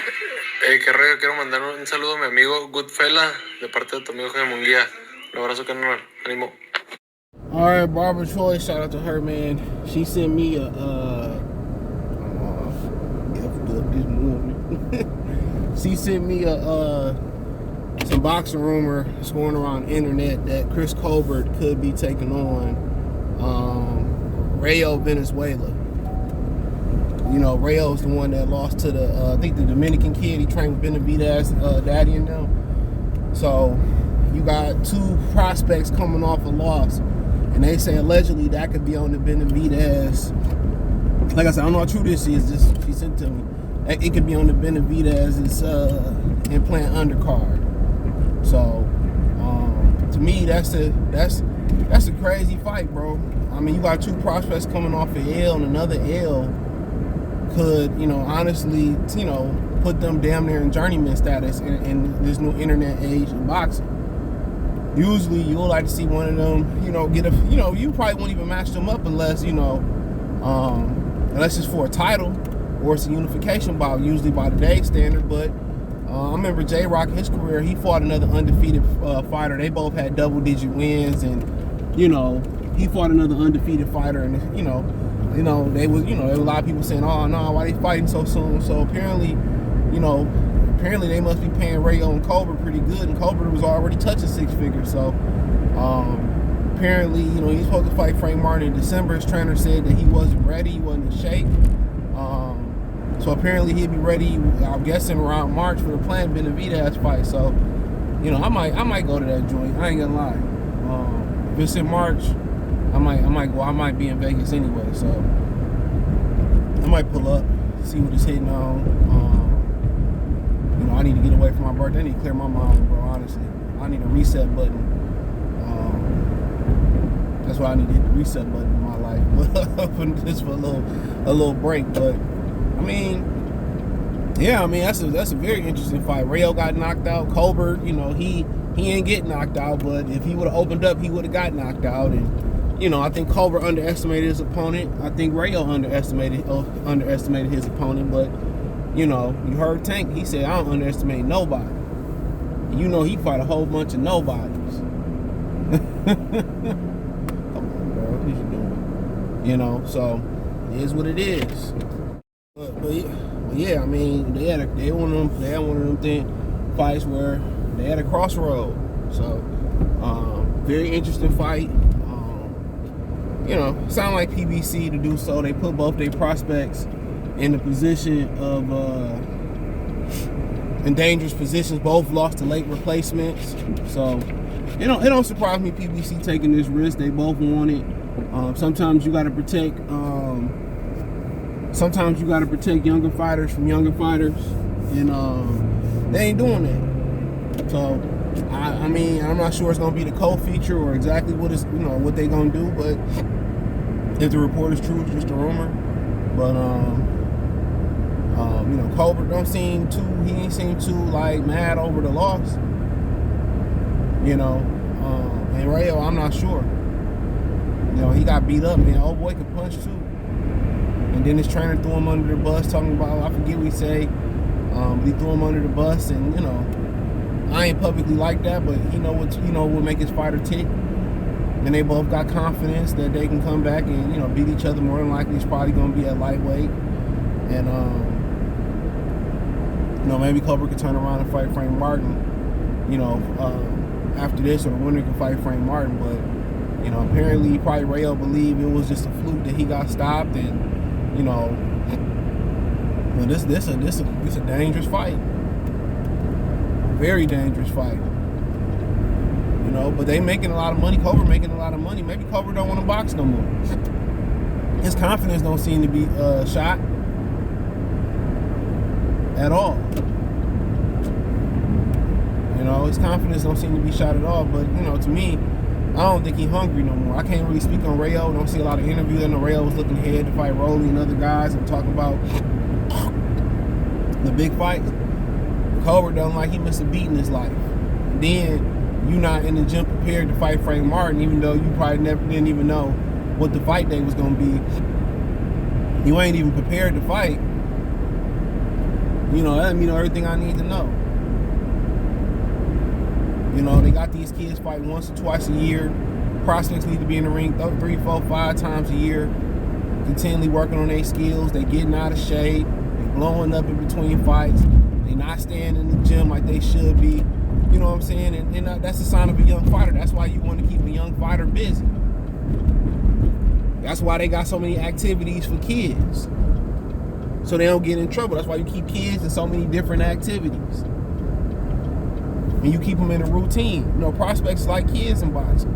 Qué rollo, quiero mandar un saludo a mi amigo Goodfella de parte de tu amigo Jaime Munguía. Un abrazo, carnal. Ánimo. All right, Barbara Troy, shout out to her, man. She sent me a this morning. She sent me some boxing rumor that's going around the internet that Chris Colbert could be taking on Rayo Venezuela. You know, Rayo's the one that lost to the I think the Dominican kid. He trained with Benavides, daddy and them. So you got two prospects coming off a loss, and they say allegedly that could be on the Benavides. Like I said, I don't know how true this is. Just she sent to me. It could be on the Benavides implant undercard. So to me, that's a crazy fight, bro. I mean, you got two prospects coming off an L, and another L could, honestly, put them damn near in journeyman status in this new internet age of boxing. Usually, you'll like to see one of them, get a, you probably won't even match them up unless, unless it's for a title or it's a unification bout, usually by today's standard. But I remember J-Rock, his career, he fought another undefeated fighter. They both had double-digit wins, and, he fought another undefeated fighter, and, there was a lot of people saying, oh, no, why they fighting so soon? So apparently, they must be paying Rayo and Colbert pretty good, and Colbert was already touching six figures. So apparently, he's supposed to fight Frank Martin in December. His trainer said that he wasn't ready, he wasn't in shape. So apparently he'll be ready, I'm guessing, around March for the planned Benavides fight. So, I might go to that joint. I ain't gonna lie. If it's in March, I might go. I might be in Vegas anyway, so I might pull up, see what it's hitting on. I need to get away from my birthday. I need to clear my mind, bro. Honestly, I need a reset button. That's why I need to hit the reset button in my life, just for a little break. But I mean, yeah, that's a very interesting fight. Rayo got knocked out. Colbert, he ain't get knocked out, but if he would have opened up, he would have got knocked out. And I think Colbert underestimated his opponent. I think Rayo underestimated his opponent. But you heard Tank. He said, I don't underestimate nobody. He fought a whole bunch of nobodies. Come on, bro. What you doing? So it is what it is. But yeah, they had one of them fights where they had a crossroad. So very interesting fight. Sound like PBC to do so. They put both their prospects in the position of in dangerous positions. Both lost to late replacements. So it don't surprise me PBC taking this risk. They both want it. Sometimes you got to protect. Sometimes you got to protect younger fighters from younger fighters, and they ain't doing that. So I'm not sure it's gonna be the co-feature or exactly what they gonna do, but if the report is true, it's just a rumor. But Colbert he ain't seem too like mad over the loss. And Rayo, I'm not sure. He got beat up, man. Old boy could punch too. And then his trainer threw him under the bus, talking about, I forget what he say. He threw him under the bus, and I ain't publicly like that, but he know what make his fighter tick. And they both got confidence that they can come back and beat each other. More than likely, it's probably gonna be at lightweight, and maybe Colbert could turn around and fight Frank Martin. After this, or the winner can fight Frank Martin. But apparently, probably Rayo believed it was just a fluke that he got stopped, and this a dangerous fight. Very dangerous fight. But they making a lot of money. Colbert making a lot of money. Maybe Colbert don't want to box no more. His confidence don't seem to be shot at all. His confidence don't seem to be shot at all. But to me, I don't think he's hungry no more. I can't really speak on Rayo. Don't see a lot of interviews. I know Rayo was looking ahead to fight Rolly and other guys and talk about the big fights. Colbert don't like he missed a beat in his life. And then you not in the gym prepared to fight Frank Martin, even though you probably didn't even know what the fight day was going to be. You ain't even prepared to fight. You know, that let me know everything I need to know. You know, they got these kids fighting once or twice a year. Prospects need to be in the ring 3, 4, 5 times a year, continually working on their skills. They getting out of shape. They blowing up in between fights. They not staying in the gym like they should be. You know what I'm saying? And that's a sign of a young fighter. That's why you want to keep a young fighter busy. That's why they got so many activities for kids, so they don't get in trouble. That's why you keep kids in so many different activities. And you keep them in a routine. You know, prospects like kids in boxing.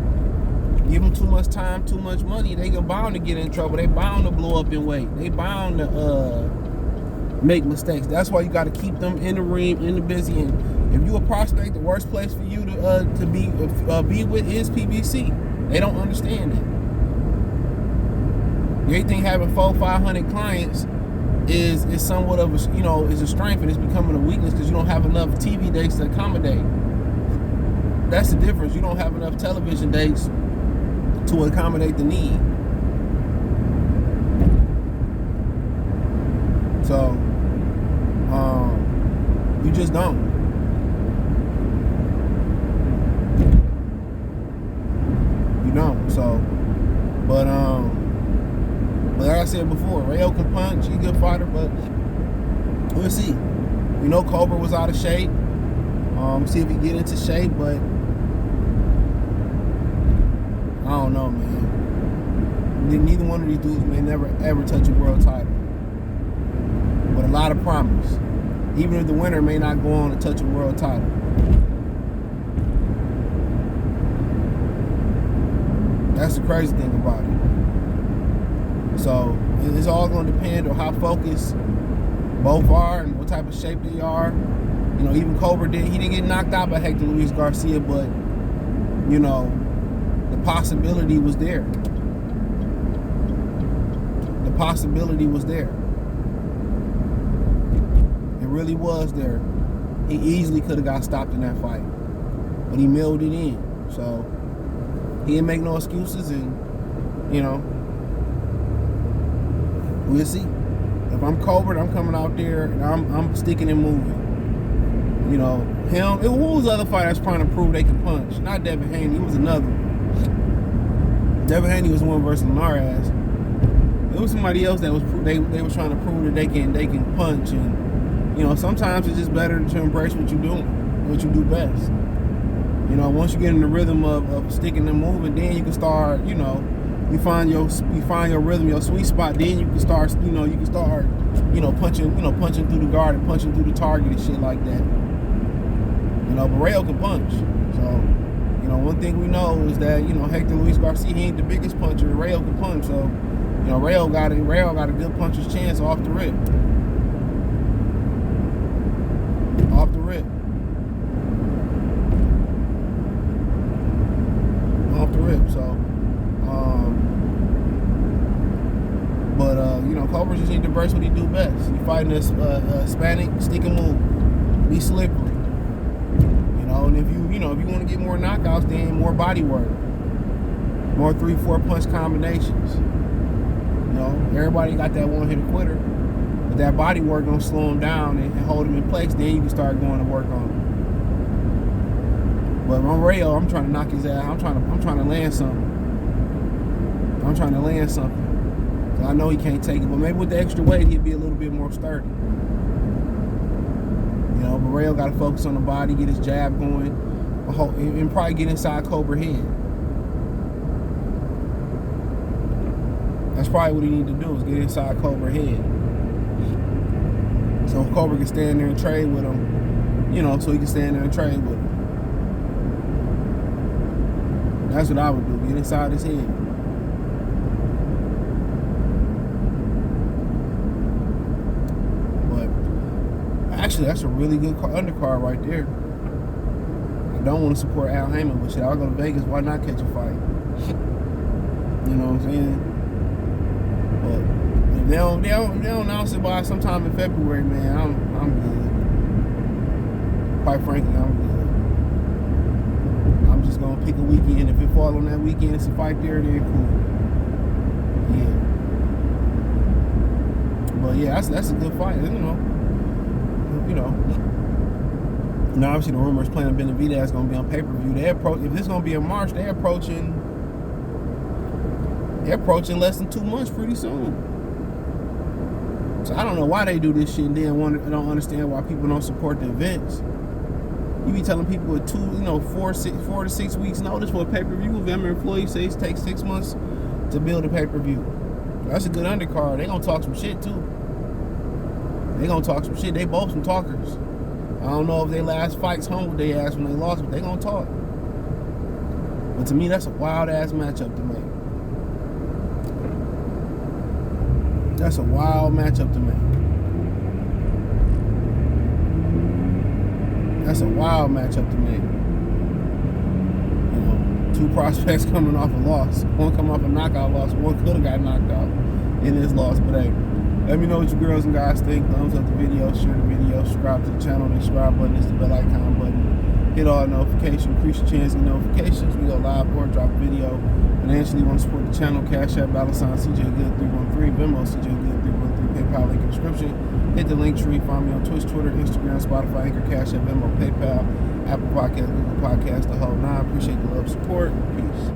Give them too much time, too much money, they get bound to get in trouble. They bound to blow up in weight. They bound to make mistakes. That's why you got to keep them in the ring, in the busy. And if you a prospect, the worst place for you to be with is PBC. They don't understand that. They think having 400-500 clients is somewhat of a, you know, is a strength, and it's becoming a weakness because you don't have enough TV dates to accommodate. That's the difference. You don't have enough television dates to accommodate the need. So, you just don't. You don't. So, but like I said before, Rayo can punch. He's a good fighter, but we'll see. We know Colbert was out of shape. See if he get into shape, but I don't know, man. Neither one of these dudes may never ever touch a world title. But a lot of promise. Even if the winner may not go on to touch a world title. That's the crazy thing about it. So it's all going to depend on how focused both are and what type of shape they are. You know, even Colbert he didn't get knocked out by Hector Luis Garcia, but you know, the possibility was there. The possibility was there. It really was there. He easily could have got stopped in that fight, but he milled it in. So he didn't make no excuses, and you know, we'll see. If I'm Colbert, I'm coming out there and I'm sticking and moving. You know, him. Who was the other fighter that's trying to prove they can punch? Not Devin Haney. He was another one. Devin Haney was the one versus Linares. It was somebody else that was they were trying to prove that they can punch. And you know, sometimes it's just better to embrace what you're doing, what you do best. You know, once you get in the rhythm of sticking and moving, then you can start. You know, you find your rhythm, your sweet spot. Then you can start. You know, punching. You know, punching through the guard and punching through the target and shit like that. You know, but Rayo can punch. So, you know, one thing we know is that, you know, Hector Luis Garcia, he ain't the biggest puncher. Rayo can punch. So, you know, Rayo got a good puncher's chance off the rip. Off the rip. Off the rip. So, you know, Colbert just need to verse what he do best. He fighting this Hispanic, stick and move. Be slippery. And if you want to get more knockouts, then more body work, more 3-4 punch combinations. You know, everybody got that one hitter quitter, but that body work gonna slow him down and hold him in place. Then you can start going to work on him. But on Rayo, I'm trying to knock his ass. I'm trying to land something. I'm trying to land something. So I know he can't take it, but maybe with the extra weight, he'd be a little bit more sturdy. You know, but Rayo got to focus on the body, get his jab going, and probably get inside Colbert's head. That's probably what he need to do, is get inside Colbert's head. So Colbert can stand there and trade with him, you know, so he can stand there and trade with him. That's what I would do, get inside his head. Actually, that's a really good undercard right there. I don't want to support Al Heyman, but shit, I'll go to Vegas. Why not catch a fight? You know what I'm saying? But if they don't announce it by sometime in February, man, I'm good. Quite frankly, I'm good. I'm just gonna pick a weekend. If it falls on that weekend, it's a fight there, then cool. Yeah. But yeah, that's a good fight, you know. you know. Now, obviously, the rumors playing Benavides going to be on pay-per-view. If this is going to be in March, they're approaching less than 2 months pretty soon. So I don't know why they do this shit and then don't understand why people don't support the events. You be telling people with 4 to 6 weeks notice for a pay-per-view. If them employees say it takes 6 months to build a pay-per-view. That's a good undercard. They gonna talk some shit too. They gonna talk some shit. They both some talkers. I don't know if their last fights humbled their ass when they lost, but they gonna talk. But to me, that's a wild ass matchup to make. That's a wild matchup to make. That's a wild matchup to make. You know, 2 prospects coming off a loss. One come off a knockout loss. One could have got knocked out in this loss. But hey, let me know what you girls and guys think. Thumbs up the video, share the video, subscribe to the channel. The subscribe button is the bell icon button. Hit all notifications, increase your chance of notifications. We go live or drop a video. Financially, want to support the channel, Cash App, $CJGood313, Venmo, CJGood313, PayPal link in the description. Hit the link tree, find me on Twitch, Twitter, Instagram, Spotify, Anchor, Cash App, Venmo, PayPal, Apple Podcasts, Google Podcasts, the whole 9. Appreciate the love, support. Peace.